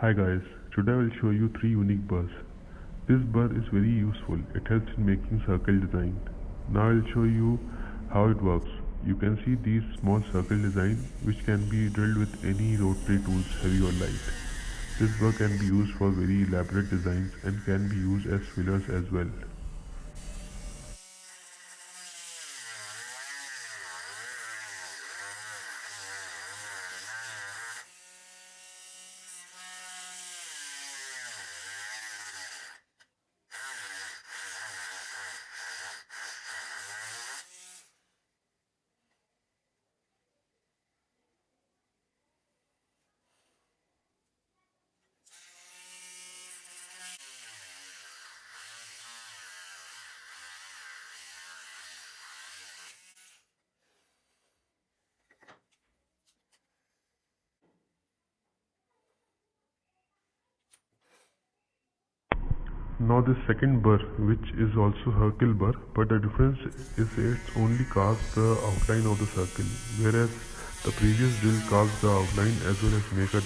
Hi guys, today I will show you 3 unique burrs. This burr is very useful, it helps in making circle design. Now I will show you how it works. You can see these small circle design which can be drilled with any rotary tools, heavy or light. This burr can be used for very elaborate designs and can be used as fillers as well. Now this second burr, which is also circle burr, but the difference is it's only casts the outline of the circle, whereas the previous drill casts the outline as well as make a.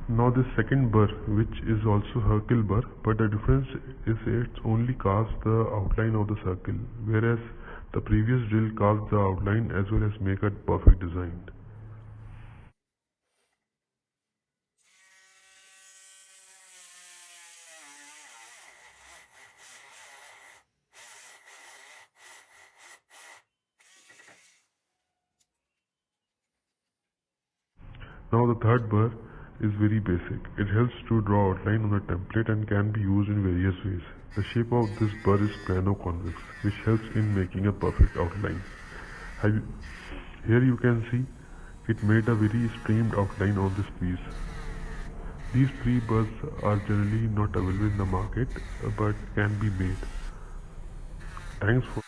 Now this second burr, which is also circle burr, but the difference is it's only casts the outline of the circle, whereas the previous drill casts the outline as well as make a perfect design. Now the third burr is very basic. It helps to draw outline on the template and can be used in various ways. The shape of this burr is plano-convex, which helps in making a perfect outline. Here you can see it made a very streamed outline on this piece. These 3 burrs are generally not available in the market, but can be made. Thanks for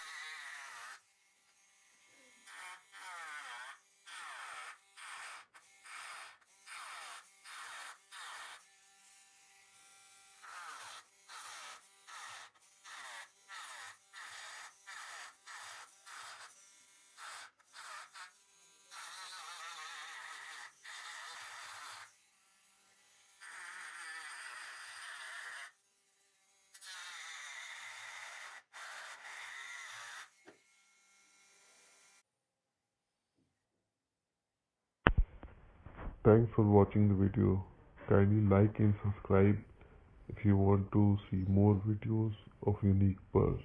Thanks for watching the video. Kindly like and subscribe if you want to see more videos of unique burrs.